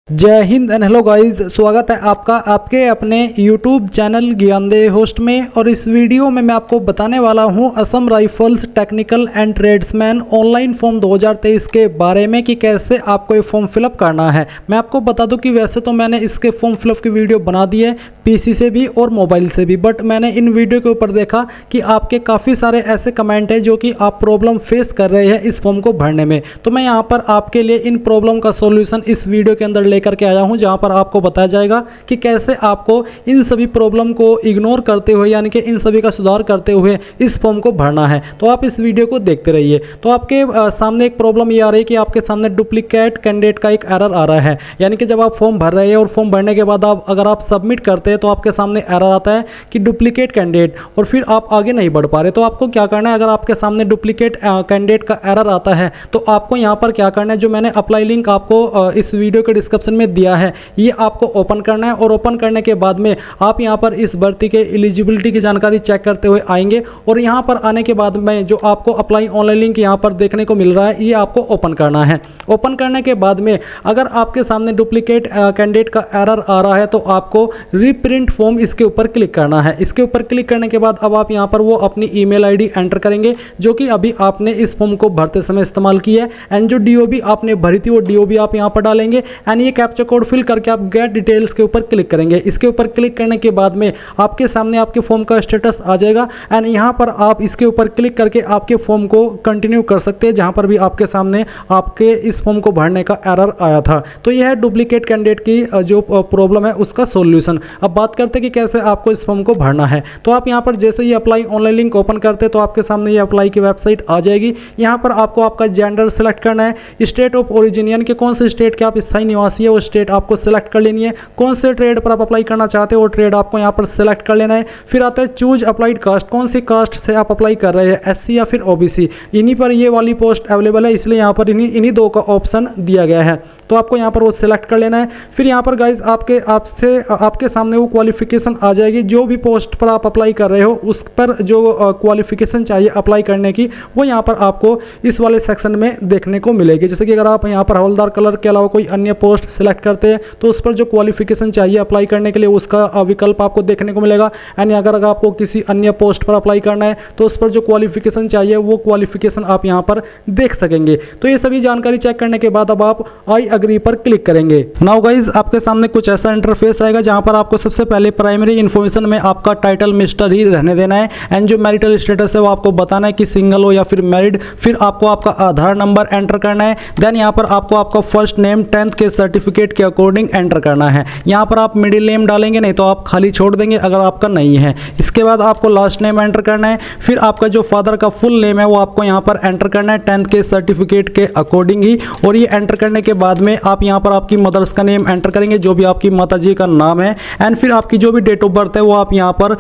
जय Hind and hello guys, स्वागत है आपका आपके अपने YouTube चैनल ज्ञानदेह होस्ट में। और इस वीडियो में मैं आपको बताने वाला हूं Assam rifles technical and tradesman online form 2023 के बारे में कि कैसे आपको ये फॉर्म फिलअप करना है। मैं आपको बता दूं कि वैसे तो मैंने इसके फॉर्म फिलअप की वीडियो बना दी है PC से भी और मोबाइल से भी, बट मैंने इन वीडियो के ऊपर देखा कि आपके काफ़ी सारे ऐसे कमेंट हैं जो कि आप प्रॉब्लम फेस कर रहे हैं इस फॉर्म को भरने में। तो मैं यहाँ पर आपके लिए इन प्रॉब्लम का सॉल्यूशन इस वीडियो के अंदर लेकर के आया हूं, जहां पर आपको बताया जाएगा कि कैसे आपको इन सभी प्रॉब्लम को इग्नोर करते हुए यानी कि इन सभी का सुधार करते हुए इस फॉर्म को भरना है। तो आप इस वीडियो को देखते रहिए। तो आपके सामने एक प्रॉब्लम ये आ रही है कि आपके सामने डुप्लीकेट कैंडिडेट का एक एरर आ रहा है, यानी कि जब आप फॉर्म भर रहे हैं और फॉर्म भरने के बाद अगर आप सबमिट करते हैं तो आपके सामने एरर आता है कि डुप्लीकेट कैंडिडेट, और फिर आप आगे नहीं बढ़ पा रहे। तो आपको क्या करना है, अगर आपके सामने डुप्लीकेट कैंडिडेट का एरर आता है तो आपको यहाँ पर क्या करना है, जो मैंने अप्लाई लिंक आपको इस वीडियो के डिस्क्रिप्शन में दिया है, ये आपको ओपन करना है। और ओपन करने के बाद में आप यहाँ पर इस भर्ती के एलिजिबिलिटी की जानकारी चेक करते हुए आएंगे, और यहाँ पर आने के बाद में जो आपको अप्लाई ऑनलाइन लिंक यहाँ पर देखने को मिल रहा है, ये आपको ओपन करना है। ओपन करने के बाद में अगर आपके सामने डुप्लीकेट कैंडिडेट का एरर आ रहा है तो आपको रीप्रिंट फॉर्म इसके ऊपर क्लिक करना है। इसके ऊपर क्लिक करने के बाद अब आप यहाँ पर वो अपनी ईमेल आईडी एंटर करेंगे जो कि अभी आपने इस फॉर्म को भरते समय इस्तेमाल की है, एंड जो DOB आपने भरी थी वो DOB आप यहाँ पर डालेंगे, एंड ये कैप्चा कोड फिल करके आप गेट डिटेल्स के ऊपर क्लिक करेंगे। इसके ऊपर क्लिक करने के बाद में आपके सामने आपके फॉर्म का स्टेटस आ जाएगा, एंड यहाँ पर आप इसके ऊपर क्लिक करके आपके फॉर्म को कंटिन्यू कर सकते हैं जहाँ पर भी आपके सामने आपके इस फॉर्म को भरने का एरर आया था। तो यह है डुप्लीकेट कैंडिडेट की जो प्रॉब्लम है उसका सॉल्यूशन। अब बात करते हैं कि कैसे आपको इस फॉर्म को भरना है। तो आप यहाँ पर जैसे ही अप्लाई ऑनलाइन लिंक ओपन करते हैं तो आपके सामने ये अप्लाई की वेबसाइट आ जाएगी। यहाँ पर आपको आपका जेंडर सेलेक्ट करना है, स्टेट ऑफ ओरिजिन यानी कि कौन से स्टेट के आप स्थायी निवासी है वो स्टेट आपको सेलेक्ट कर लेनी है, कौन से ट्रेड पर आप अप्लाई करना चाहते हो वो ट्रेड आपको यहाँ पर सेलेक्ट कर लेना है। फिर आता है चूज अप्लाइड कास्ट, कौन सी कास्ट से आप अप्लाई कर रहे हैं, SC या फिर OBC। इन्हीं पर ये वाली पोस्ट अवेलेबल है, इसलिए यहाँ पर इन्हीं दो का ऑप्शन दिया गया है, तो आपको यहाँ पर वो सिलेक्ट कर लेना है। फिर यहाँ पर गाइज आपके सामने वो क्वालिफिकेशन आ जाएगी, जो भी पोस्ट पर आप अप्लाई कर रहे हो उस पर जो क्वालिफिकेशन चाहिए अप्लाई करने की वो यहाँ पर आपको इस वाले सेक्शन में देखने को मिलेगी। जैसे कि अगर आप यहाँ पर हवलदार कलर के अलावा कोई अन्य पोस्ट सिलेक्ट करते हैं तो उस पर जो क्वालिफिकेशन चाहिए अप्लाई करने के लिए उसका विकल्प आपको देखने को मिलेगा, यानी अगर आपको किसी अन्य पोस्ट पर अप्लाई करना है तो उस पर जो क्वालिफिकेशन चाहिए वो क्वालिफिकेशन आप यहाँ पर देख सकेंगे। तो ये सभी जानकारी चेक करने के बाद अब आप आई अग्री पर क्लिक करेंगे। नाउ गाइज आपके सामने कुछ ऐसा इंटरफेस आएगा जहां पर आपको सबसे पहले प्राइमरी इन्फॉर्मेशन में आपका टाइटल मिस्टर ही रहने देना है, एंड जो मैरिटल स्टेटस है वो आपको बताना है कि सिंगल हो या फिर मैरिड। फिर आपको आपका आधार नंबर एंटर करना है। देन यहाँ पर आपको आपका फर्स्ट नेम 10th के सर्टिफिकेट के अकॉर्डिंग एंटर करना है। यहाँ पर आप मिडिल नेम डालेंगे, नहीं तो आप खाली छोड़ देंगे अगर आपका नहीं है। इसके बाद आपको लास्ट नेम एंटर करना है। फिर आपका जो फादर का फुल नेम है वो आपको यहाँ पर एंटर करना है 10th के सर्टिफिकेट के अकॉर्डिंग ही। और ये एंटर करने के बाद में आप यहाँ पर आपकी मदर्स का नेम एंटर करेंगे, जो भी आपकी माताजी का नाम है, एंड फिर आपकी जो भी डेट ऑफ बर्थ है वो आप यहाँ पर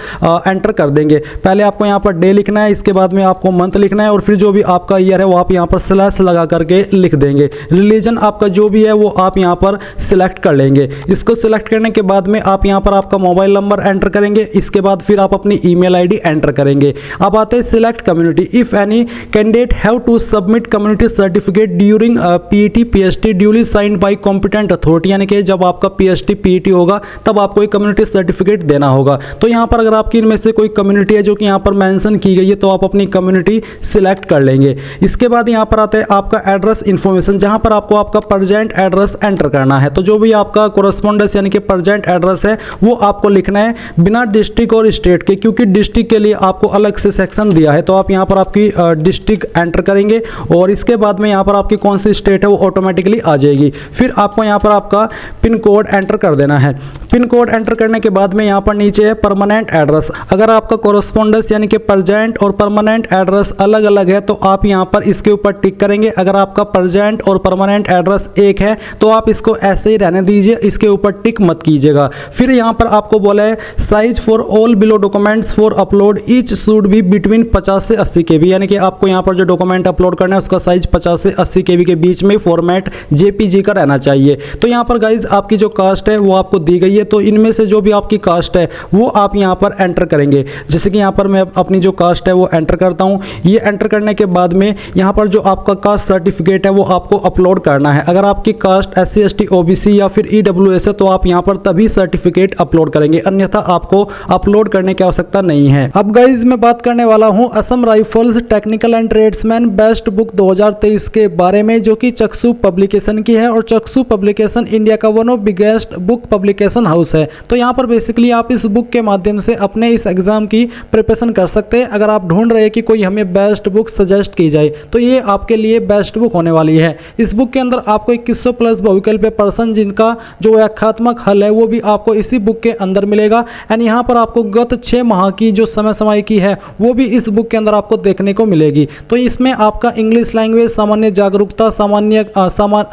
एंटर कर देंगे। पहले आपको यहाँ पर डे लिखना है, इसके बाद में आपको मंथ लिखना है, और फिर जो भी आपका ईयर है वो आप यहाँ पर स्लैश लगा करके लिख देंगे। रिलीजन आपका जो भी है वो आप यहाँ पर सिलेक्ट कर लेंगे। इसको सिलेक्ट करने के बाद में आप यहाँ पर आपका मोबाइल नंबर एंटर करेंगे। इसके बाद फिर आप अपनी ईमेल आईडी एंटर करेंगे। अब आते हैं select community. If any candidate have to submit community certificate during PET PST duly signed by competent authority, यानी कि जब आपका PST PET होगा तब आपको एक कम्युनिटी सर्टिफिकेट देना होगा। तो यहाँ पर अगर आपकी इनमें से कोई कम्युनिटी है जो कि यहाँ पर मेंशन की गई है तो आप अपनी कम्युनिटी सिलेक्ट कर लेंगे। इसके बाद यहाँ पर आता है आपका एड्रेस इन्फॉर्मेशन, जहाँ पर आपको आपका प्रेजेंट एड्रेस एंटर करना है। तो जो भी आपका कोरेस्पोंडेंस यानी कि प्रेजेंट एड्रेस है वो आपको लिखना है बिना डिस्ट्रिक्ट और स्टेट के, क्योंकि डिस्ट्रिक्ट के लिए आपको अलग से सेक्शन दिया है। तो आप यहाँ पर आपकी डिस्ट्रिक्ट एंटर करेंगे, और इसके बाद में यहाँ पर आपकी कौन सी स्टेट है वो ऑटोमेटिकली आ जाएगी। फिर आपको यहाँ पर आपका पिन कोड एंटर कर देना है। पिन कोड एंटर करने के बाद में यहाँ पर नीचे है परमानेंट एड्रेस। अगर आपका कोरेस्पोंडेंस यानी कि प्रेजेंट और परमानेंट एड्रेस अलग अलग है तो आप यहाँ पर इसके ऊपर टिक करेंगे। अगर आपका प्रेजेंट और परमानेंट एड्रेस एक है तो आप इसको ऐसे ही रहने दीजिए, इसके ऊपर टिक मत कीजिएगा। फिर यहाँ पर आपको बोला है size for all below documents for upload each should be between 50 से 80 KB, यानी कि आपको यहाँ पर जो डॉक्यूमेंट अपलोड करना है उसका साइज 50 से 80 KB के बीच में फॉर्मेट JPG का रहना चाहिए। तो यहाँ पर गाइज आपकी जो कास्ट है वो आपको दी गई है, चाहिए, तो इनमें से जो भी आपकी कास्ट है वो आप यहाँ पर एंटर करेंगे। जैसे कि यहाँ पर मैं अपनी जो कास्ट है वो एंटर करता हूँ। ये एंटर करने के बाद में यहाँ पर जो आपका कास्ट सर्टिफिकेट है वो आपको अपलोड करना है। अगर आपकी कास्ट SC ST OBC या फिर EWS है तो आप यहाँ पर तभी सर्टिफिकेट अपलोड करेंगे, अन्यथा आपको अपलोड करने की आवश्यकता नहीं है। अब गाइज मैं बात करने वाला हूँ Assam rifles technical and tradesman best book 2023 के बारे में, जो कि चक्षु पब्लिकेशन की है और चक्षु पब्लिकेशन इंडिया का one of biggest book publication house है। तो यहाँ पर बेसिकली आप इस बुक के माध्यम से अपने इस एग्जाम की प्रिपरेशन कर सकते हैं। अगर आप ढूंढ रहे हैं कि कोई हमें बेस्ट बुक सजेस्ट की जाए तो ये आपके लिए बेस्ट बुक होने वाली है। इस बुक के अंदर आपको 2100 प्लस बहुविकल्पीय प्रश्न जिनका जो व्याख्यात्मक हल है वो भी आपको इसी बुक के अंदर मिलेगा। एंड यहाँ पर आपको गत 6 माह की जो समय की है वो भी इस बुक के अंदर आपको देखने को मिलेगी। तो इसमें आपका इंग्लिश लैंग्वेज, सामान्य जागरूकता,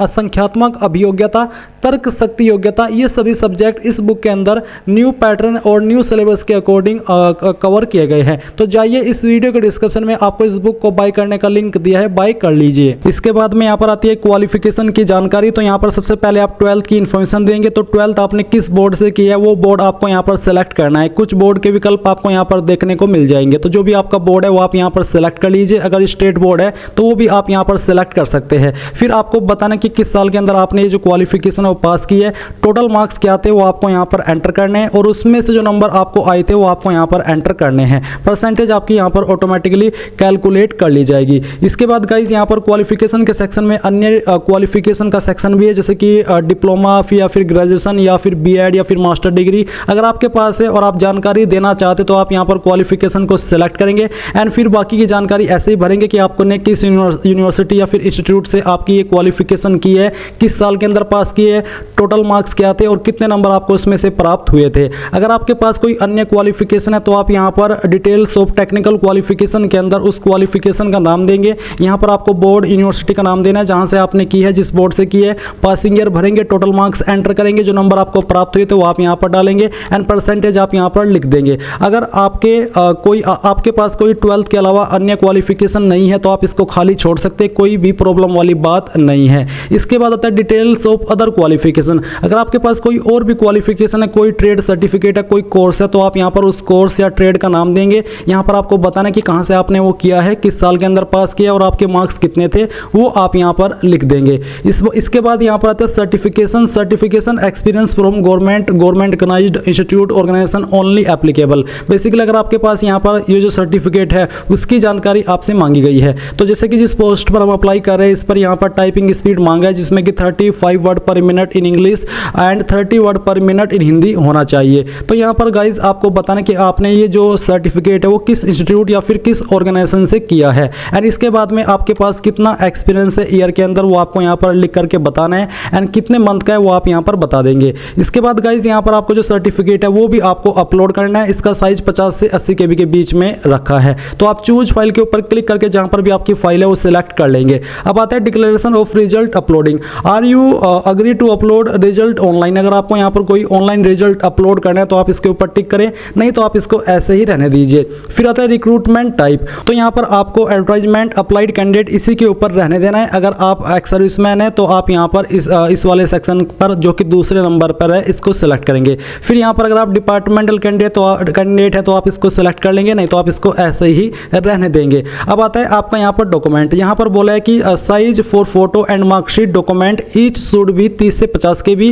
संख्यात्मक अभियोग्यता, तर्क शक्ति योग्यता, ये सभी सब्जेक्ट इस बुक के अंदर न्यू पैटर्न और न्यू सिलेबस के अकॉर्डिंग कवर किए गए हैं। तो जाइए इस वीडियो के डिस्क्रिप्शन में आपको इस बुक को बाय करने का लिंक दिया है, बाय कर लीजिए। इसके बाद में यहाँ पर आती है क्वालिफिकेशन की जानकारी। तो यहाँ पर सबसे पहले आप 12th की इन्फॉर्मेशन देंगे। तो 12th आपने किस बोर्ड से की है वो बोर्ड आपको यहाँ पर सेलेक्ट करना है। कुछ बोर्ड के विकल्प आपको यहाँ पर देखने को मिल जाएंगे, तो जो भी आपका बोर्ड है वो आप यहाँ पर सेलेक्ट कर लीजिए। अगर स्टेट बोर्ड है तो वो भी आप यहाँ पर सेलेक्ट कर सकते हैं। फिर आपको बताना कि किस साल के अंदर आपने ये जो क्वालिफिकेशन है वो पास की है, टोटल मार्क्स क्या थे वो आपको यहाँ पर एंटर करने हैं और उसमें से जो नंबर आपको आए थे वो आपको यहाँ पर एंटर करने हैं। परसेंटेज आपकी यहाँ पर ऑटोमेटिकली कैलकुलेट कर ली जाएगी। इसके बाद गाइज यहाँ पर क्वालिफिकेशन के सेक्शन में अन्य क्वालिफिकेशन का सेक्शन भी है, जैसे कि डिप्लोमा या फिर ग्रेजुएशन या फिर BEd या फिर मास्टर डिग्री अगर आपके पास है और आप जानकारी देना चाहते तो आप यहाँ पर क्वालिफिकेशन को सिलेक्ट करेंगे। एंड फिर बाकी की जानकारी ऐसे ही भरेंगे कि आपने किस यूनिवर्सिटी या फिर इंस्टीट्यूट से आपकी ये क्वालिफिकेशन की है, किस साल के अंदर पास की है, टोटल मार्क्स क्या थे और कितने नंबर आपको उसमें से प्राप्त हुए थे। अगर आपके पास कोई अन्य क्वालिफिकेशन है तो आप यहाँ पर डिटेल्स ऑफ टेक्निकल क्वालिफिकेशन के अंदर उस क्वालिफिकेशन का नाम देंगे। यहाँ पर आपको बोर्ड, यूनिवर्सिटी का नाम देना है जहाँ से आपने की है, जिस बोर्ड से की है, पासिंग ईयर भरेंगे, टोटल मार्क्स एंटर करेंगे, जो नंबर आपको प्राप्त हुए तो वो आप यहाँ पर डालेंगे एंड परसेंटेज आप यहाँ पर लिख देंगे। अगर आपके पास कोई 12th के अलावा अन्य क्वालिफिकेशन नहीं है तो आप इसको खाली छोड़ सकते हैं, कोई भी प्रॉब्लम वाली बात नहीं है। इसके बाद आता है डिटेल्स ऑफ अदर क्वालिफिकेशन। अगर आपके पास कोई और भी क्वालिफिकेशन है, कोई ट्रेड सर्टिफिकेट है, कोई कोर्स है, तो आप यहाँ पर उस कोर्स या ट्रेड का नाम देंगे। यहाँ पर आपको बताना है कि कहाँ से आपने वो किया है, किस साल के अंदर पास किया और आपके मार्क्स कितने थे वो आप यहाँ पर लिख देंगे। इसके बाद यहाँ पर आता है certification experience from government recognized institute organization only applicable. Basically अगर आपके पास यहाँ पर ये जो सर्टिफिकेट है उसकी जानकारी आपसे मांगी गई है। तो जैसे कि जिस पोस्ट पर हम अप्लाई कर रहे हैं इस पर यहाँ पर टाइपिंग स्पीड मांगा है जिसमें कि 35 वर्ड पर minute in English and 30 word पर मिनट इन हिंदी होना चाहिए। तो यहाँ पर गाइज आपको बताना कि आपने ये जो सर्टिफिकेट है वो किस इंस्टीट्यूट या फिर किस ऑर्गेनाइजेशन से किया है एंड इसके बाद में आपके पास कितना एक्सपीरियंस है ईयर के अंदर वो आपको यहाँ पर लिख करके बताना है एंड कितने मंथ का है वो आप यहाँ पर बता देंगे। इसके बाद गाइज यहाँ पर आपको जो सर्टिफिकेट है वो भी आपको अपलोड करना है। इसका साइज 50 से 80 KB के बीच में रखा है। तो आप चूज फाइल के ऊपर क्लिक करके जहाँ पर भी आपकी फाइल है वो सिलेक्ट कर लेंगे। अब आता है declaration of result uploading. Are you agree to upload result online. अगर आपको यहाँ पर कोई ऑनलाइन रिजल्ट अपलोड करना है तो आप इसके ऊपर टिक करें, नहीं तो आप इसको ऐसे ही रहने दीजिए। फिर आता है रिक्रूटमेंट टाइप। तो यहाँ पर आपको एडवर्टाइजमेंट अप्लाइड कैंडिडेट इसी के ऊपर रहने देना है। अगर आप एक्स सर्विसमैन है तो आप यहाँ पर इस वाले सेक्शन पर जो कि दूसरे नंबर पर है इसको सिलेक्ट करेंगे। फिर यहाँ पर अगर आप डिपार्टमेंटल कैंडिडेट है तो आप इसको सिलेक्ट कर लेंगे, नहीं तो आप इसको ऐसे ही रहने देंगे। अब आता है आपका यहाँ पर डॉक्यूमेंट। यहाँ पर बोला है कि size for photo and marksheet document each should be 30 से 50 KB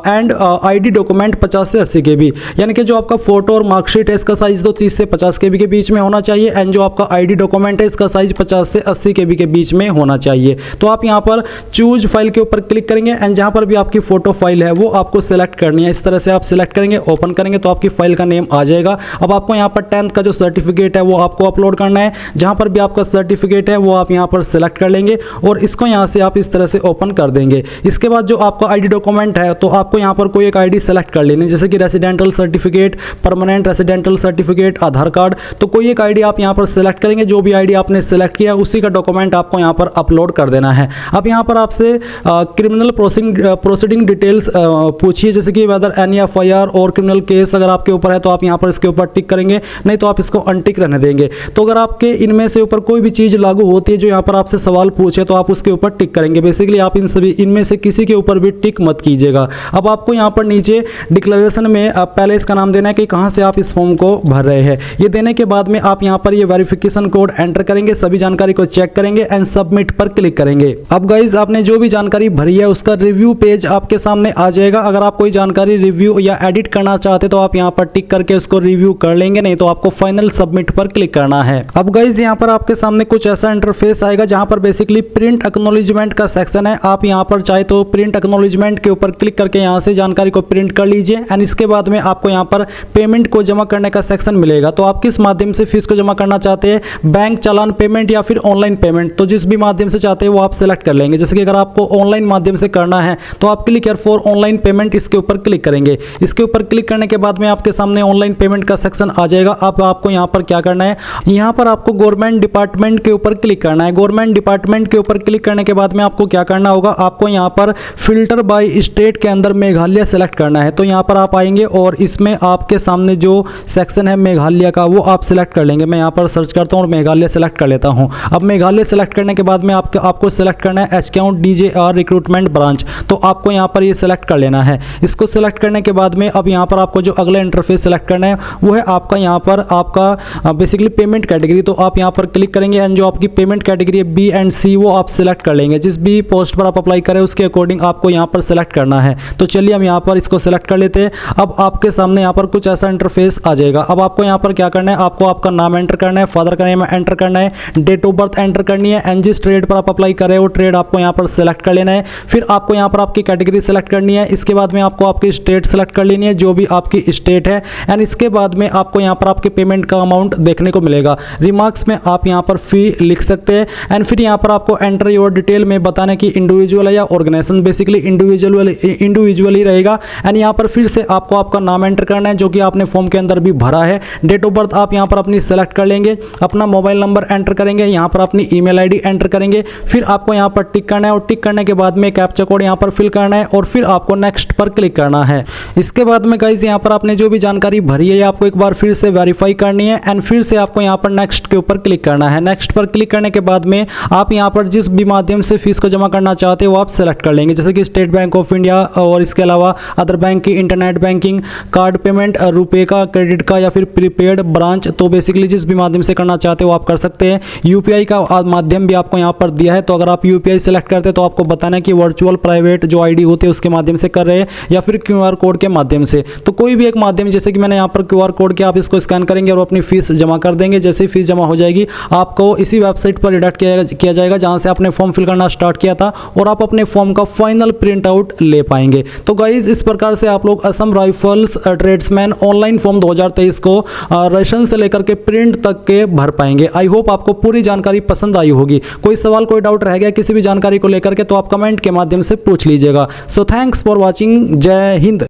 एंड ID डॉक्यूमेंट 50 से 80 KB। यानी कि जो आपका फोटो और मार्कशीट है इसका साइज तो 30 से 50 KB के बीच में होना चाहिए एंड जो आपका ID डॉक्यूमेंट है इसका साइज 50 से 80 KB के बीच में होना चाहिए। तो आप यहाँ पर चूज फाइल के ऊपर क्लिक करेंगे एंड जहाँ पर भी आपकी फोटो फाइल है वो आपको सिलेक्ट करनी है। इस तरह से आप सिलेक्ट करेंगे, ओपन करेंगे तो आपकी फाइल का नेम आ जाएगा। अब आपको यहाँ पर 10th का जो सर्टिफिकेट है वो आपको अपलोड करना है। जहाँ पर भी आपका सर्टिफिकेट है वो आप यहाँ पर सिलेक्ट कर लेंगे और इसको यहाँ से आप इस तरह से ओपन कर देंगे। इसके बाद जो आपका ID डॉक्यूमेंट है तो आपको यहाँ पर कोई एक ID सेलेक्ट कर लेनी, जैसे कि residential certificate, permanent residential certificate, Aadhaar card. तो कोई एक ID आप यहाँ पर सिलेक्ट करेंगे। जो भी ID आपने सिलेक्ट किया उसी का डॉक्यूमेंट आपको यहाँ पर अपलोड कर देना है। अब यहाँ पर आपसे क्रिमिनल प्रोसीडिंग डिटेल्स पूछिए, जैसे कि वेदर एनी FIR और क्रिमिनल केस अगर आपके ऊपर है तो आप यहाँ पर इसके ऊपर टिक करेंगे, नहीं तो आप इसको अनटिक रहने देंगे। तो अगर आपके इनमें से ऊपर कोई भी चीज़ लागू होती है जो यहाँ पर आपसे सवाल पूछे तो आप उसके ऊपर टिक करेंगे। बेसिकली आप इनमें से किसी के ऊपर भी टिक मत कीजिएगा। अब आपको यहाँ पर नीचे डिक्लेरेशन में पहले इसका नाम देना है कि कहाँ से आप इस फॉर्म को भर रहे हैं। ये देने के बाद में आप यहाँ पर ये वेरिफिकेशन कोड एंटर करेंगे, सभी जानकारी को चेक करेंगे एंड सबमिट पर क्लिक करेंगे। अब गाइज आपने जो भी जानकारी भरी है उसका रिव्यू पेज आपके सामने आ जाएगा। अगर आप कोई जानकारी रिव्यू या एडिट करना चाहते तो आप यहाँ पर टिक करके उसको रिव्यू कर लेंगे, नहीं तो आपको फाइनल सबमिट पर क्लिक करना है। अब गाइज यहाँ पर आपके सामने कुछ ऐसा इंटरफेस आएगा जहाँ पर बेसिकली प्रिंट एक्नॉलेजमेंट का सेक्शन है। आप यहाँ पर चाहे तो प्रिंट एक्नॉलेजमेंट के ऊपर क्लिक करके यहाँ से जानकारी को प्रिंट कर लीजिए एंड इसके बाद में आपको यहाँ पर पेमेंट को जमा करने का सेक्शन मिलेगा। तो आप किस माध्यम से फीस को जमा करना चाहते हैं, बैंक चालान पेमेंट या फिर ऑनलाइन पेमेंट, तो जिस भी माध्यम से चाहते हैं वो आप सेलेक्ट कर लेंगे। जैसे कि अगर आपको ऑनलाइन माध्यम से करना है तो आप click here for online payment, इसके ऊपर क्लिक करेंगे। इसके ऊपर क्लिक करने के बाद में आपके सामने ऑनलाइन पेमेंट का सेक्शन आ जाएगा। अब आपको यहाँ पर क्या करना है, यहाँ पर आपको गवर्नमेंट डिपार्टमेंट के ऊपर क्लिक करना है। गवर्नमेंट डिपार्टमेंट के ऊपर क्लिक करने के बाद में आपको क्या करना होगा, आपको यहाँ पर फिल्टर बाय स्टेट के अंदर मेघालय सेलेक्ट करना है। तो यहाँ पर आप आएंगे और इसमें आपके सामने जो सेक्शन है मेघालय का वो आप सिलेक्ट कर लेंगे। मैं यहाँ पर सर्च करता हूँ और मेघालय सेलेक्ट कर लेता हूँ। अब मेघालय सेलेक्ट करने के बाद में आपको सेलेक्ट करना है अकाउंट DJR रिक्रूटमेंट ब्रांच, तो आपको यहाँ पर ये सेलेक्ट कर लेना है। इसको सेलेक्ट करने के बाद में अब यहाँ पर आपको जो अगला इंटरफेस सेलेक्ट करना है वो है आपका यहाँ पर आपका बेसिकली पेमेंट कैटेगरी। तो आप यहाँ पर क्लिक करेंगे एंड जो आपकी पेमेंट कैटेगरी है B एंड C वो आप सिलेक्ट कर लेंगे। जिस भी पोस्ट पर आप अप्लाई करें उसके अकॉर्डिंग आपको यहाँ पर सेलेक्ट करना है। तो चलिए हम यहाँ पर इसको सेलेक्ट कर लेते हैं। अब आपके सामने यहाँ पर कुछ ऐसा इंटरफेस आ जाएगा। अब आपको यहाँ पर क्या करना है, आपको आपका नाम एंटर करना है, फादर का नेम एंटर करना है, डेट ऑफ बर्थ एंटर करनी है एंड जिस ट्रेड पर आप अप्लाई करें वो ट्रेड आपको यहाँ पर सेलेक्ट कर लेना है। फिर आपको यहाँ पर आपकी कैटेगरी सेलेक्ट करनी है। इसके बाद में आपको आपकी स्टेट सेलेक्ट कर लेनी है, जो भी आपकी स्टेट है एंड इसके बाद में आपको यहाँ पर आपके पेमेंट का अमाउंट देखने को मिलेगा। रिमार्क्स में आप यहाँ पर फी लिख सकते हैं एंड फिर यहाँ पर आपको एंटर योर डिटेल में बताना कि इंडिविजुअल है या ऑर्गेनाइजेशन, बेसिकली इंडिविजुअल ही रहेगा एंड यहाँ पर फिर से आपको आपका नाम एंटर करना है जो कि आपने फॉर्म के अंदर भी भरा है। डेट ऑफ बर्थ आप यहाँ पर अपनी सेलेक्ट कर लेंगे, अपना मोबाइल नंबर एंटर करेंगे, यहाँ पर अपनी ईमेल आईडी एंटर करेंगे। फिर आपको यहाँ पर टिक करना है और टिक करने के बाद में कैप्चा कोड यहाँ पर फिल करना है और फिर आपको नेक्स्ट पर क्लिक करना है। इसके बाद में गाइस यहाँ पर आपने जो भी जानकारी भरी है आपको एक बार फिर से वेरीफाई करनी है एंड फिर से आपको यहाँ पर नेक्स्ट के ऊपर क्लिक करना है। नेक्स्ट पर क्लिक करने के बाद में आप यहाँ पर जिस भी माध्यम से फीस को जमा करना चाहते हो वो आप सेलेक्ट कर लेंगे, जैसे कि स्टेट बैंक ऑफ इंडिया और इसके अलावा अदर बैंक की इंटरनेट बैंकिंग, कार्ड पेमेंट, रुपए का, क्रेडिट का या फिर प्रीपेड ब्रांच। तो बेसिकली जिस भी माध्यम से करना चाहते हो आप कर सकते हैं। यूपीआई का माध्यम भी आपको यहाँ पर दिया है, तो अगर आप यूपीआई सेलेक्ट करते हैं तो आपको बताना है कि वर्चुअल प्राइवेट जो आईडी होती है उसके माध्यम से कर रहे हैं या फिर क्यूआर कोड के माध्यम से। तो कोई भी एक माध्यम, जैसे कि मैंने यहाँ पर क्यूआर कोड के आप इसको स्कैन करेंगे और अपनी फीस जमा कर देंगे। जैसे फीस जमा हो जाएगी आपको इसी वेबसाइट पर रिडायरेक्ट किया जाएगा जहाँ से आपने फॉर्म फिल करना स्टार्ट किया था और आप अपने फॉर्म का फाइनल प्रिंट आउट ले पाएंगे। तो गाइज इस प्रकार से आप लोग Assam rifles tradesman online form 2023 को रेशन से लेकर के प्रिंट तक के भर पाएंगे। आई होप आपको पूरी जानकारी पसंद आई होगी। कोई सवाल कोई डाउट रह गया किसी भी जानकारी को लेकर के तो आप कमेंट के माध्यम से पूछ लीजिएगा। So thanks for watching. जय हिंद।